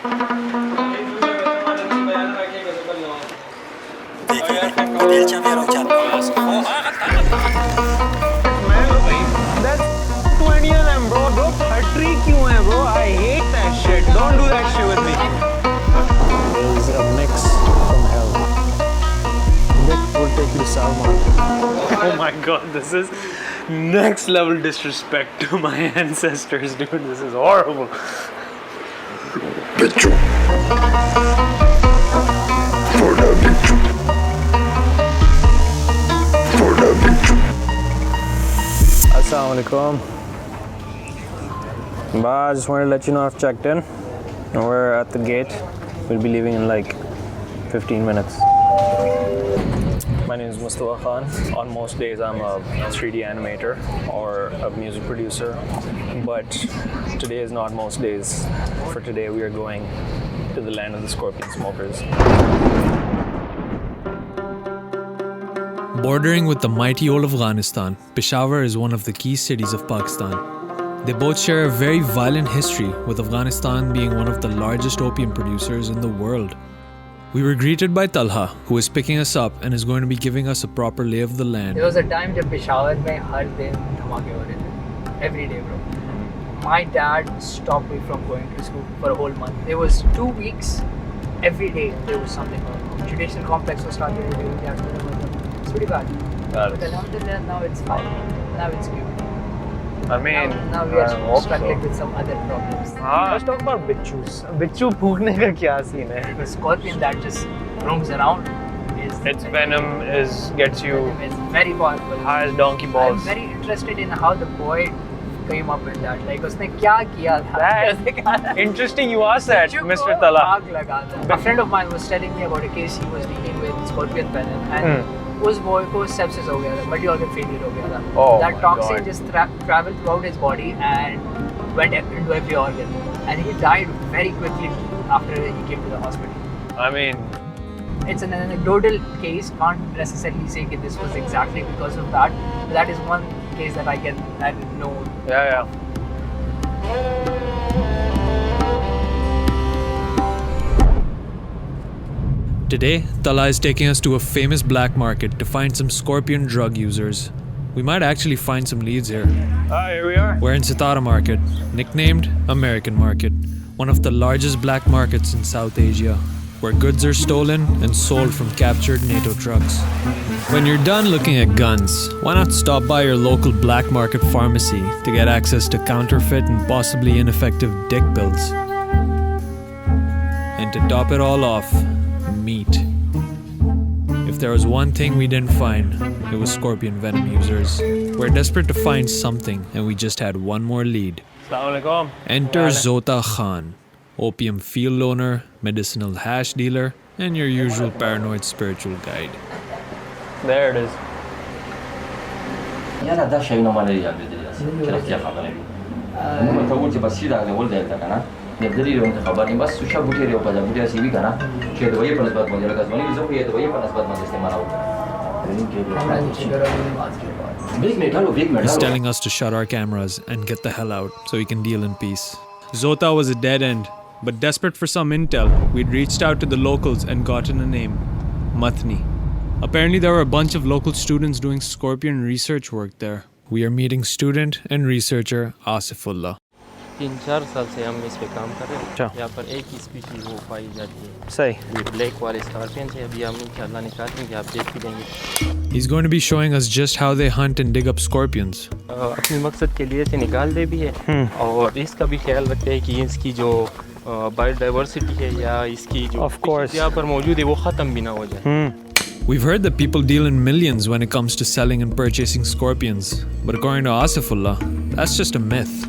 That's 20 of them, bro. Bro, 30 क्यों है, bro? I hate that shit. Don't do that shit with me. There's a mix from hell. Nick will take you to Salman. Oh my god, this is next level disrespect to my ancestors, dude. This is horrible. Bichu. For the bichu. For the bichu. Assalamu alaikum. I just wanted to let you know I've checked in and we're at the gate. We'll be leaving in like 15 minutes. My name is Mustafa Khan. On most days I'm a 3D animator or a music producer, but today is not most days. For today we are going to the land of the scorpion smokers. Bordering with the mighty old Afghanistan, Peshawar is one of the key cities of Pakistan. They both share a very violent history, with Afghanistan being one of the largest opium producers in the world. We were greeted by Talha, who is picking us up and is going to be giving us a proper lay of the land. There was a time when Peshawar mein har din dhamake ho rahe the. Every day, bro. My dad stopped me from going to school for a whole month. There was 2 weeks, every day there was something going on. Judicial complex was started during the afternoon. It's pretty bad. But alhamdulillah, now it's fine. Now it's good. I mean, now we are struggling with some other problems. Let's talk about bichus. Bichu phukne ka kya scene hai? The scorpion that just roams around is Its venom gets you it's very powerful. high as donkey balls. I'm very interested in how the boy came up with that. Like उसने क्या किया था? Interesting you asked that, Mr. Talha. आग लगा था. A friend of mine was telling me about a case he was dealing with scorpion venom and उस boy को sepsis हो गया था, multi organ failure हो गया था. That toxin just traveled throughout his body and went into every organ, and he died very quickly after he came to the hospital. I mean, it's an anecdotal case. Can't necessarily say that this was exactly because of that. But that is one case that I know. yeah. Today, Talha is taking us to a famous black market to find some scorpion drug users. We might actually find some leads here. Here we are. We're in Sitara Market, nicknamed American Market, one of the largest black markets in South Asia, where goods are stolen and sold from captured NATO trucks. When you're done looking at guns, why not stop by your local black market pharmacy to get access to counterfeit and possibly ineffective dick pills? And to top it all off, meat. If there was one thing we didn't find, it was scorpion venom users. We're desperate to find something, and we just had one more lead. Assalamu alaikum. Enter Zota Khan, opium field owner, medicinal hash dealer, and your usual paranoid spiritual guide. There it is. He's telling us to shut our cameras and get the hell out so we can deal in peace. Zota was a dead end, but desperate for some intel, we'd reached out to the locals and gotten a name, Mattani. Apparently there were a bunch of local students doing scorpion research work there. We are meeting student and researcher Asifullah. 3-4 साल से हम इस पे काम कर रहे हैं। यहाँ पर एक ही स्पीशीज वो पाई जाती है। सही। ये ब्लैक वाले स्कॉर्पियन है, अभी हम इंशाल्लाह निकालेंगे, आप देख भी लेंगे। He's going to be showing us just how they hunt and dig up scorpions. अपने मकसद के लिए से निकाल दे भी है और इसका भी ख्याल रखते हैं कि इसकी जो बायोडाइवर्सिटी है या इसकी जो यहाँ पर मौजूद है वो ख़त्म भी ना हो जाए। We've heard that people deal in millions when it comes to selling and purchasing scorpions, but according to Asifullah, that's just a myth.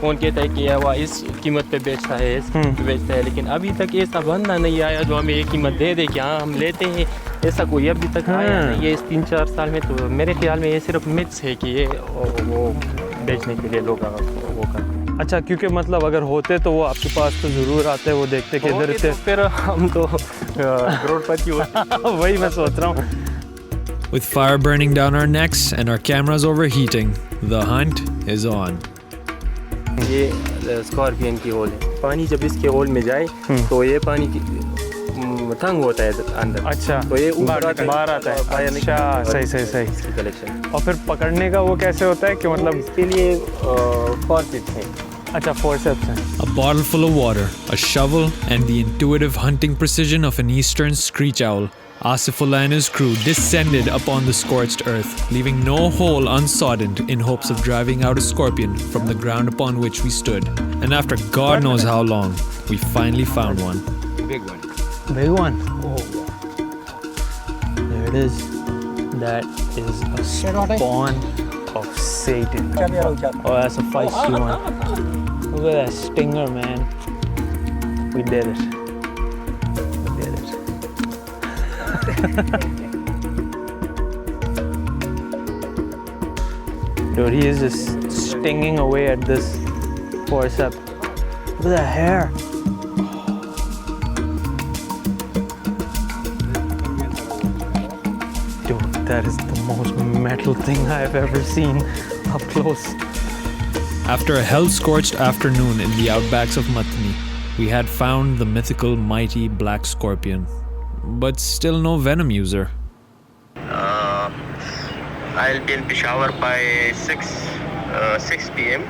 कौन कहता है कि वह इस कीमत पे बेचता है, इस कीमत पे बेचता है, लेकिन अभी तक ऐसा बंदा नहीं आया जो हमें ये कीमत दे दे कि हाँ हम लेते हैं। ऐसा कोई अभी तक आया नहीं है इस 3-4 साल में। तो मेरे ख्याल में ये सिर्फ मिथ्स है कि ये वो बेचने के लिए लोग वो कर। अच्छा, क्योंकि मतलब अगर होते तो वो आपके पास तो ज़रूर आते, वो देखते कि इधर से, फिर हम तो करोड़पति होते। वही मैं सोच रहा हूँ। With fire burning down our necks and our cameras overheating, the hunt is on. ये स्कॉर्पियन की होल है। पानी जब इसके होल में जाए तो ये पानी तंग होता है अंदर। अच्छा, तो ये ऊपर बाहर आता है। अच्छा, सही। कलेक्शन। और फिर पकड़ने का वो कैसे होता है कि मतलब इसके लिए फॉर्सेप्स है। अच्छा, फोर्सेप्स हैं। A bottle full of water, a shovel, and the intuitive hunting precision of an eastern screech owl, Asifullah and his crew descended upon the scorched earth, leaving no hole unsodden in hopes of driving out a scorpion from the ground upon which we stood. And after God knows how long, we finally found one. Big one. Big one. Oh. There it is. That is a spawn of Satan. Oh, that's a feisty one. Look at that stinger, man. We did it. Dude, he is just stinging away at this forceps. Look at that hair. Dude, that is the most metal thing I've ever seen up close. After a hell-scorched afternoon in the outbacks of Mattani, we had found the mythical mighty black scorpion, but still no venom user. I'll be in Peshawar by 6 p.m.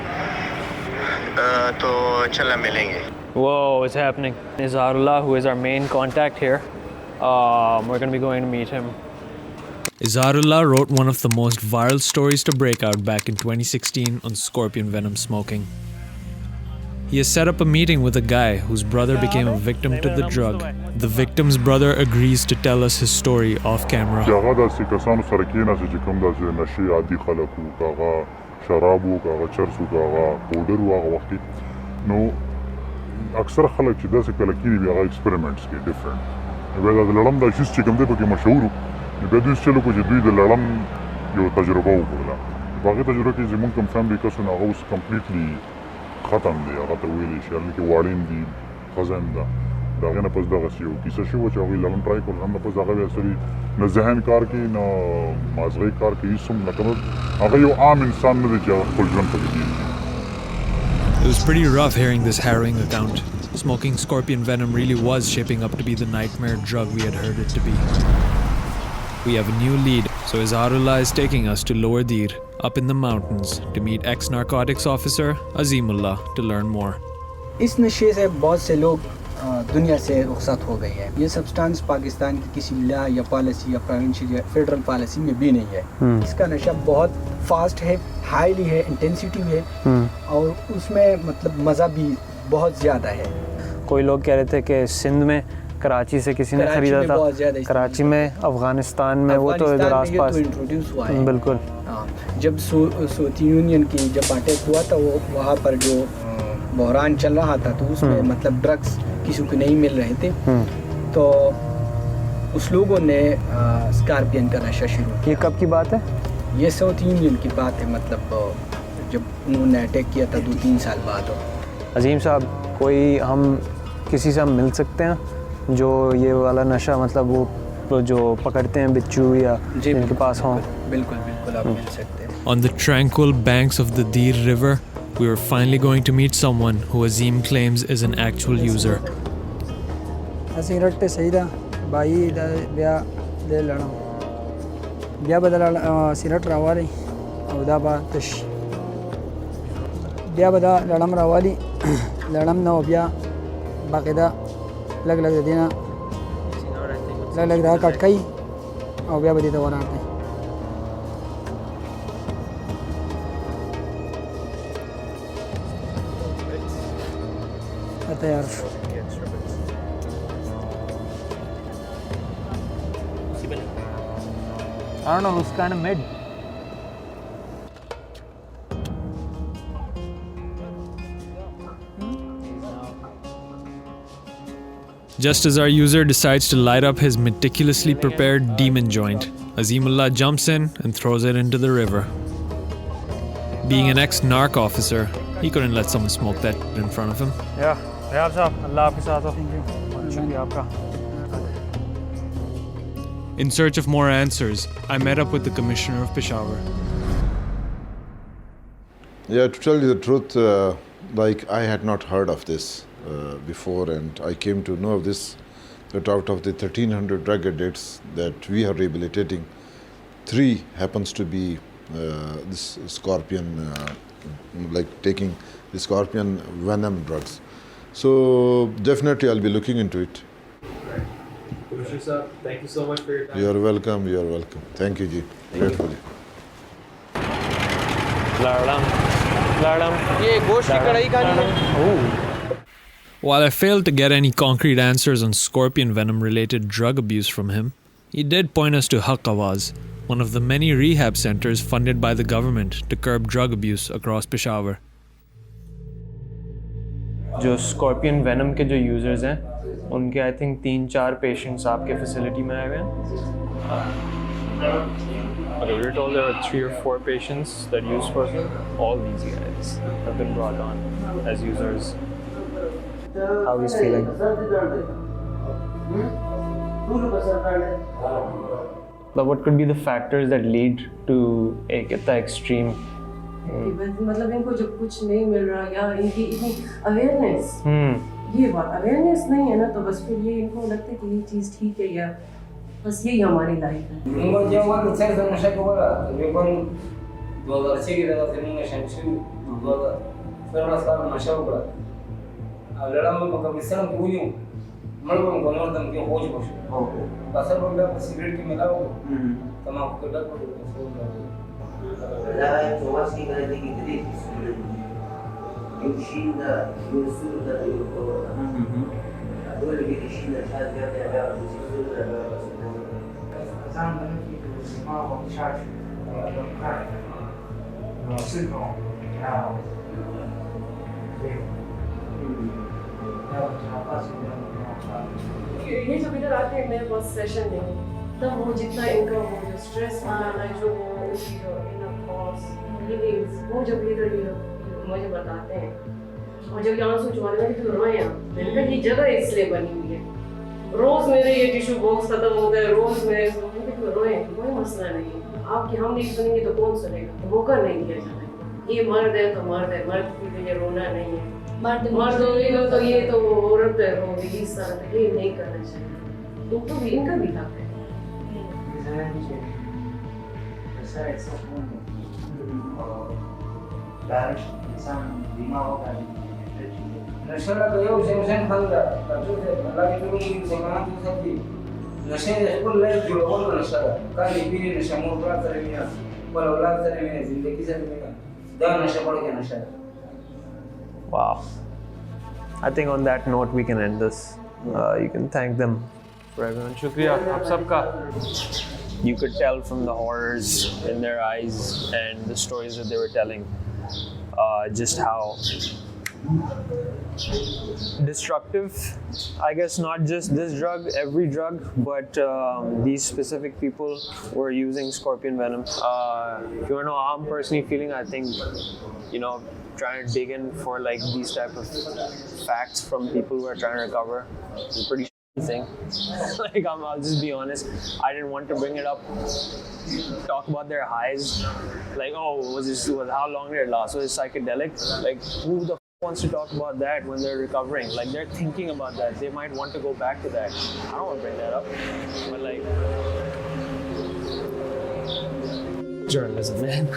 तो चला मिलेंगे. Whoa, it's happening. Izarullah, who is our main contact here, we're going to be going to meet him. Izarullah wrote one of the most viral stories to break out back in 2016 on scorpion venom smoking. He has set up a meeting with a guy whose brother became a victim to the drug. The victim's brother agrees to tell us his story off camera. اکثر خلک چې داسې کله کېږي بیا هغه ایکسپریمنټس کوي ډفرنټ بیا د لړم دا شیز چې کوم دی پکې مشهور نو بیا دوی چلو کو چې دوی د لړم یو تجربه وکړله په هغې تجربه کې زموږ کوم فیملی کس نو هغه اوس کمپلیټلی ختم دی هغه ته ویلی شي هلته کې واړین دي ښځه هم ده د هغې نه پس دغسې یو کیسه شوه چې هغوی لړم ټرای کړل هم نه پس هغه بیا سړي نه ذهن کار کوي نه مازغی کار کوي هېڅ هم لکه هغه یو عام انسان نه دی چې هغه خپل ژوند پکې تېر کړي. It was pretty rough hearing this harrowing account. Smoking scorpion venom really was shaping up to be the nightmare drug we had heard it to be. We have a new lead, so Izarullah is taking us to Lower Dir, up in the mountains, to meet ex-narcotics officer Azimullah to learn more. इस नशे से बहुत से लोग दुनिया से रुखसत हो गए हैं. ये सब्सटेंस पाकिस्तान की किसी लॉ या पॉलिसी या प्रोविंशियल या फेडरल पॉलिसी में भी नहीं है. इसका नशा बहुत फास्ट है, हाईली है, इंटेंसिटी है और उसमें मतलब मज़ा भी बहुत ज़्यादा है. कोई लोग कह रहे थे कि सिंध में कराची से किसी ने खरीदा था, कराची में, अफगानिस्तान में, वो तो इधर आसपास इंट्रोड्यूस हुआ है. बिल्कुल. हाँ, जब सोवियत यूनियन की जब अटैक हुआ था वो वहाँ पर जो बहरान चल रहा था तो उसमें मतलब ड्रग्स किसी को नहीं मिल रहे थे तो उस लोगों ने स्कॉर्पियन का नशा शुरू किया. ये कब की बात है? ये साउथ यूनियन की बात है, मतलब जब उन्होंने अटैक किया था 2-3 साल बाद. अजीम साहब, कोई हम किसी से हम मिल सकते हैं जो ये वाला नशा मतलब वो जो पकड़ते हैं बिच्छू या जिनके पास हों? बिल्कुल बिल्कुल आप मिल सकते हैं. On the tranquil banks of the Dir River, we were finally going to meet someone who Azim claims is an actual user. Asirate Saida, Bai, Bia, De Lana. Bia Badala Sirat Rawali, Audaba, Tish. Bia Bada, Lanam Rawali, Lanam Novia, Bakeda, Lag Dina, Lag Katkai, Obia Badita Wanate. I don't know, looks kind of mid. Just as our user decides to light up his meticulously prepared demon joint, Azimullah jumps in and throws it into the river. Being an ex-narc officer, he couldn't let someone smoke that in front of him. Yeah. Riyad Saab, Allah Hafiz Aata. Shukriya aapka. In search of more answers, I met up with the commissioner of Peshawar. Yeah, to tell you the truth, like I had not heard of this. before, and I came to know this, that out of the 1,300 drug addicts that we are rehabilitating, 3 happens to be this scorpion, like taking the scorpion venom drugs. So definitely I'll be looking into it. Sir, thank you so much for your time. You are welcome, you are welcome. Thank you, Ji. Gratefully. While I failed to get any concrete answers on scorpion venom-related drug abuse from him, he did point us to Haq Awaz, one of the many rehab centers funded by the government to curb drug abuse across Peshawar. जो scorpion venom के जो users हैं उनके I think 3-4 patients आपके facility में आए हुए हैं. Okay, we were told there were 3 or 4 patients that use scorpion. All these guys have been brought on as users. How he's feeling? But what could be the factors that lead to a extreme? मतलब इनको जब कुछ नहीं मिल रहा या इनकी इतनी awareness, ये बात अवेयरनेस नहीं है ना, तो बस फिर ये इनको लगता है कि ये चीज़ ठीक है या बस यही हमारी लाइफ है. इनको जब वो नशा को बोला तो बिल्कुल 2006 की तरह से नहीं शंशु 2000 साल नशा को बोला. अब लड़ा में कभी सर पूरी मर्द को नॉर्दन के होश होश कसर बोला सिगरेट की मिलाओ तमाकू के डर को لا تواسي هذه جديد يمشينا يوصلنا هذول اللي يمشينا هذا يا زمان ما هو شاش ये जब इधर आते हैं मेरे पास सेशन में तब वो जितना इनका वो जो स्ट्रेस बनाना जो उनकी जो इनर थॉट्स फीलिंग्स वो जब इधर मुझे बताते हैं और जब यहाँ से चुमाने में तो रोए हैं. मैंने कहा ये जगह इसलिए बनी हुई है, रोज़ मेरे ये टिश्यू बॉक्स खत्म होता है, रोज़ मेरे रोए कोई मसला नहीं है. आपकी हम नहीं सुनेंगे तो कौन सुनेगा. मौका नहीं दिया जाता. ये मर्द है तो मर्द है, मर्द के लिए रोना नहीं है. मर्द होगा तो ये तो औरत है रोगी इस तरह से ये नहीं करना चाहिए. इनको भी इनका भी हक है. नशा तो ये उसे खांदा तब से अल्लाह की तुम समान तो सब भी नशे को ले जो बोल नशा का भी नशा मोर पर तरमिया पर औलाद तरमिया जिंदगी से तरमिया दा नशा पड़ के नशा. Wow. I think on that note we can end this. You can thank them for everyone. Shukriya aap sabka. You could tell from the horrors in their eyes and the stories that they were telling just how destructive, I guess, not just this drug, every drug, but these specific people were using scorpion venom. If you want to know how I'm personally feeling, I think, trying to dig in for like these type of facts from people who are trying to recover is a pretty thing. Like I'll just be honest, I didn't want to bring it up, talk about their highs, like how long did it last, was it psychedelic, like who the wants to talk about that when they're recovering, like they're thinking about that, they might want to go back to that. I don't want to bring that up, but like journalism, man.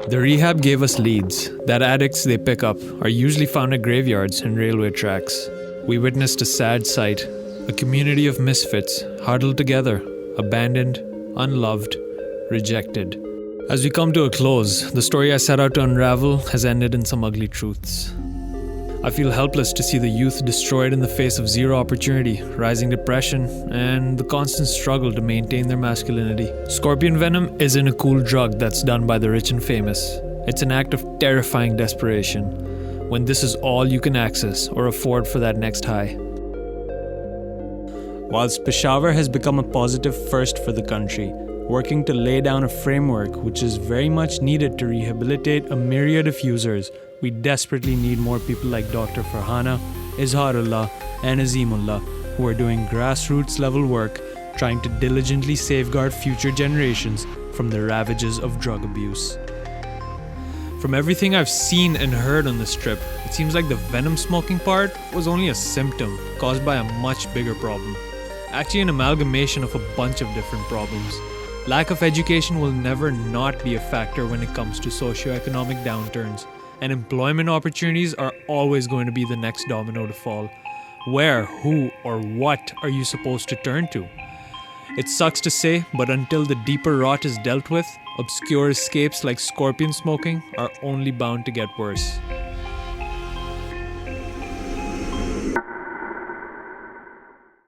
The rehab gave us leads that addicts they pick up are usually found at graveyards and railway tracks. We witnessed a sad sight, a community of misfits huddled together, abandoned, unloved, rejected. As we come to a close, the story I set out to unravel has ended in some ugly truths. I feel helpless to see the youth destroyed in the face of zero opportunity, rising depression, and the constant struggle to maintain their masculinity. Scorpion venom isn't a cool drug that's done by the rich and famous. It's an act of terrifying desperation, when this is all you can access or afford for that next high. Whilst Peshawar has become a positive first for the country, working to lay down a framework which is very much needed to rehabilitate a myriad of users, we desperately need more people like Dr. Farhana, Izharullah, and Azimullah, who are doing grassroots level work, trying to diligently safeguard future generations from the ravages of drug abuse. From everything I've seen and heard on this trip, it seems like the Venom smoking part was only a symptom caused by a much bigger problem. Actually an amalgamation of a bunch of different problems. Lack of education will never not be a factor when it comes to socioeconomic downturns, and employment opportunities are always going to be the next domino to fall. Where, who, or what are you supposed to turn to? It sucks to say, but until the deeper rot is dealt with, obscure escapes like scorpion smoking are only bound to get worse.